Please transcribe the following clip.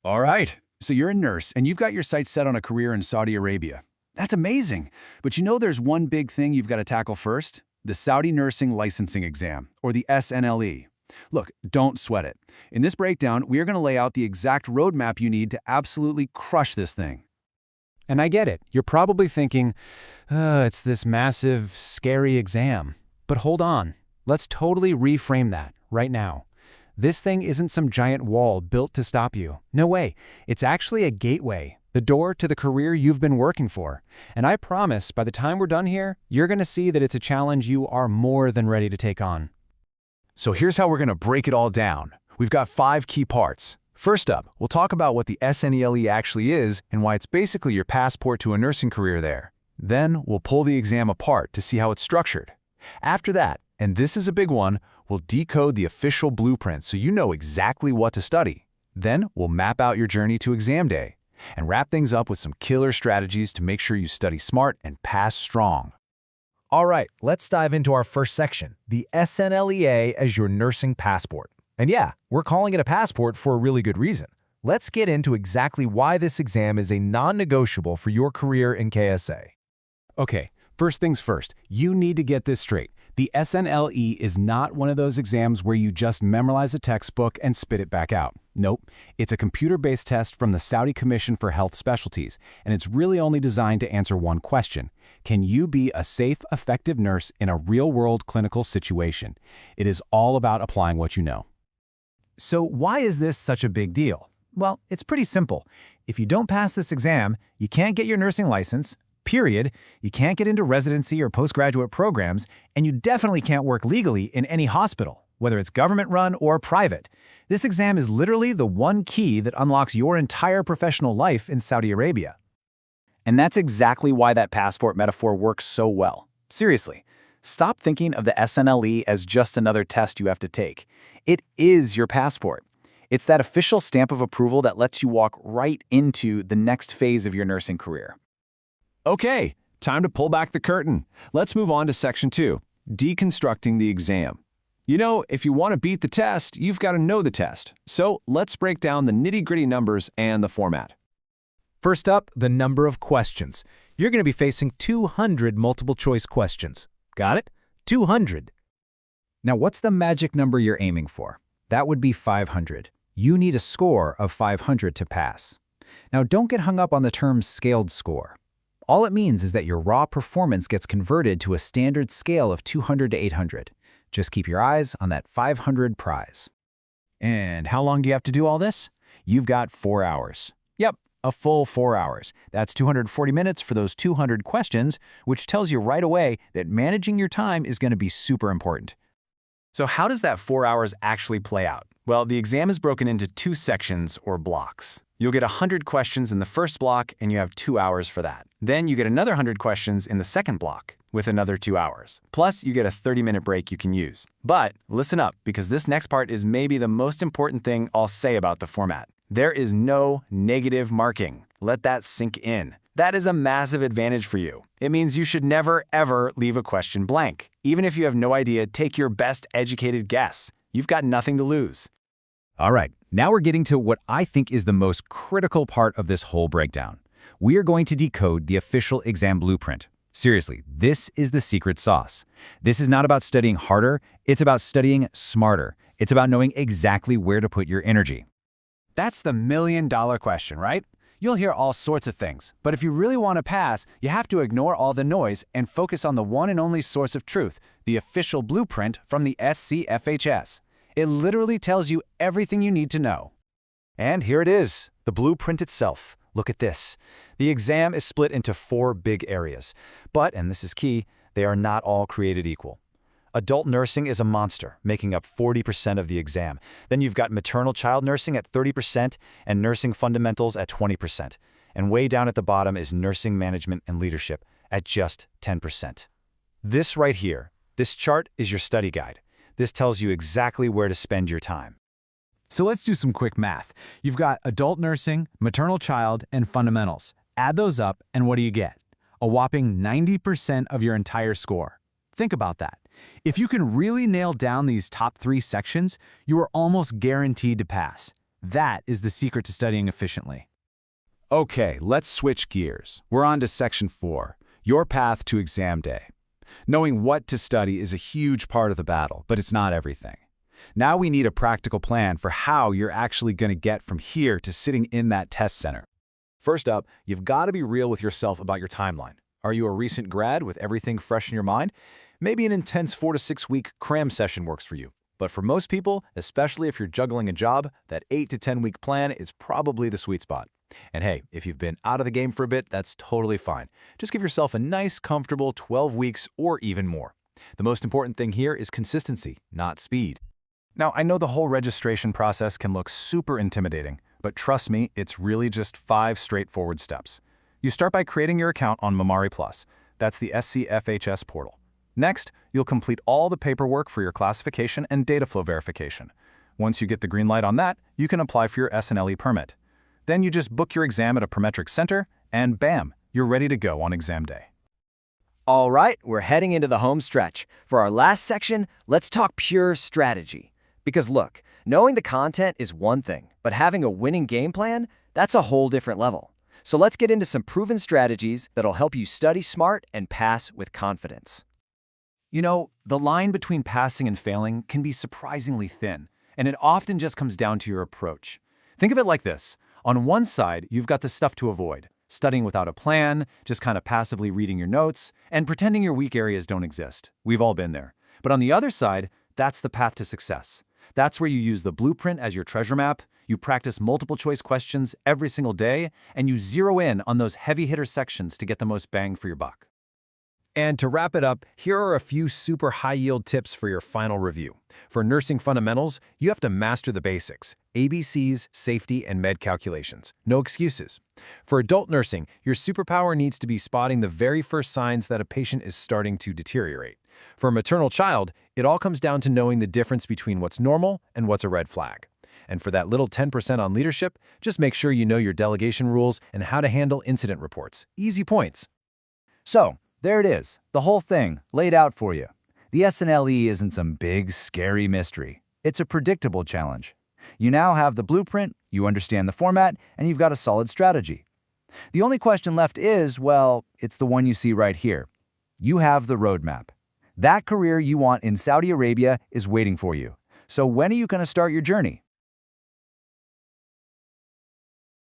All right, so you're a nurse and you've got your sights set on a career in Saudi Arabia. That's amazing. But you know there's one big thing you've got to tackle first? The Saudi Nursing Licensing Exam, or the SNLE. Look, don't sweat it. In this breakdown, we are going to lay out the exact roadmap you need to absolutely crush this thing. And I get it. You're probably thinking, it's this massive, scary exam. But hold on. Let's totally reframe that right now. This thing isn't some giant wall built to stop you. No way. It's actually a gateway, the door to the career you've been working for. And I promise, by the time we're done here, you're going to see that it's a challenge you are more than ready to take on. So here's how we're going to break it all down. We've got 5 key parts. First up, we'll talk about what the SNELE actually is and why it's basically your passport to a nursing career there. Then we'll pull the exam apart to see how it's structured. After that, and this is a big one, we'll decode the official blueprint so you know exactly what to study. Then we'll map out your journey to exam day and wrap things up with some killer strategies to make sure you study smart and pass strong. All right, let's dive into our first section, the SNLEA as your nursing passport. And yeah, we're calling it a passport for a really good reason. Let's get into exactly why this exam is a non-negotiable for your career in KSA. Okay, first things first, you need to get this straight. The SNLE is not one of those exams where you just memorize a textbook and spit it back out. Nope, it's a computer-based test from the Saudi Commission for Health Specialties, and it's really only designed to answer one question. Can you be a safe, effective nurse in a real-world clinical situation? It is all about applying what you know. So why is this such a big deal? Well, it's pretty simple. If you don't pass this exam, you can't get your nursing license, period. You can't get into residency or postgraduate programs, and you definitely can't work legally in any hospital, whether it's government-run or private. This exam is literally the one key that unlocks your entire professional life in Saudi Arabia. And that's exactly why that passport metaphor works so well. Seriously, stop thinking of the SNLE as just another test you have to take. It is your passport. It's that official stamp of approval that lets you walk right into the next phase of your nursing career. Okay, time to pull back the curtain. Let's move on to Section 2, deconstructing the exam. You know, if you want to beat the test, you've got to know the test. So let's break down the nitty-gritty numbers and the format. First up, the number of questions. You're going to be facing 200 multiple-choice questions. Got it? 200. Now, what's the magic number you're aiming for? That would be 500. You need a score of 500 to pass. Now, don't get hung up on the term scaled score. All it means is that your raw performance gets converted to a standard scale of 200 to 800. Just keep your eyes on that 500 prize. And how long do you have to do all this? You've got 4 hours. Yep, a full 4 hours. That's 240 minutes for those 200 questions, which tells you right away that managing your time is going to be super important. So how does that 4 hours actually play out? Well, the exam is broken into 2 sections or blocks. You'll get 100 questions in the first block, and you have 2 hours for that. Then you get another 100 questions in the second block, with another 2 hours. Plus, you get a 30-minute break you can use. But listen up, because this next part is maybe the most important thing I'll say about the format. There is no negative marking. Let that sink in. That is a massive advantage for you. It means you should never, ever leave a question blank. Even if you have no idea, take your best educated guess. You've got nothing to lose. All right, now we're getting to what I think is the most critical part of this whole breakdown. We are going to decode the official exam blueprint. Seriously, this is the secret sauce. This is not about studying harder, it's about studying smarter. It's about knowing exactly where to put your energy. That's the million-dollar question, right? You'll hear all sorts of things, but if you really want to pass, you have to ignore all the noise and focus on the one and only source of truth, the official blueprint from the SCFHS. It literally tells you everything you need to know. And here it is, the blueprint itself. Look at this. The exam is split into 4 big areas. But, and this is key, they are not all created equal. Adult nursing is a monster, making up 40% of the exam. Then you've got maternal-child nursing at 30% and nursing fundamentals at 20%. And way down at the bottom is nursing management and leadership at just 10%. This right here, this chart is your study guide. This tells you exactly where to spend your time. So let's do some quick math. You've got adult nursing, maternal-child, and fundamentals. Add those up, and what do you get? A whopping 90% of your entire score. Think about that. If you can really nail down these top 3 sections, you are almost guaranteed to pass. That is the secret to studying efficiently. Okay, let's switch gears. We're on to Section 4, your path to exam day. Knowing what to study is a huge part of the battle, but it's not everything. Now we need a practical plan for how you're actually going to get from here to sitting in that test center. First up, you've got to be real with yourself about your timeline. Are you a recent grad with everything fresh in your mind? Maybe an intense 4 to 6 week cram session works for you. But for most people, especially if you're juggling a job, that 8 to 10 week plan is probably the sweet spot. And hey, if you've been out of the game for a bit, that's totally fine. Just give yourself a nice, comfortable 12 weeks or even more. The most important thing here is consistency, not speed. Now, I know the whole registration process can look super intimidating, but trust me, it's really just 5 straightforward steps. You start by creating your account on Mamari Plus. That's the SCFHS portal. Next, you'll complete all the paperwork for your classification and data flow verification. Once you get the green light on that, you can apply for your SNLE permit. Then you just book your exam at a Prometric center, and bam, you're ready to go on exam day. All right, we're heading into the home stretch. For our last section, let's talk pure strategy. Because look, knowing the content is one thing, but having a winning game plan, that's a whole different level. So let's get into some proven strategies that'll help you study smart and pass with confidence. You know, the line between passing and failing can be surprisingly thin, and it often just comes down to your approach. Think of it like this. On one side, you've got the stuff to avoid, studying without a plan, just kind of passively reading your notes, and pretending your weak areas don't exist. We've all been there. But on the other side, that's the path to success. That's where you use the blueprint as your treasure map, you practice multiple choice questions every single day, and you zero in on those heavy hitter sections to get the most bang for your buck. And to wrap it up, here are a few super high-yield tips for your final review. For nursing fundamentals, you have to master the basics: ABCs, safety, and med calculations. No excuses. For adult nursing, your superpower needs to be spotting the very first signs that a patient is starting to deteriorate. For maternal-child, it all comes down to knowing the difference between what's normal and what's a red flag. And for that little 10% on leadership, just make sure you know your delegation rules and how to handle incident reports. Easy points. So, there it is, the whole thing, laid out for you. The SNLE isn't some big, scary mystery. It's a predictable challenge. You now have the blueprint, you understand the format, and you've got a solid strategy. The only question left is, well, it's the one you see right here. You have the roadmap. That career you want in Saudi Arabia is waiting for you. So when are you going to start your journey?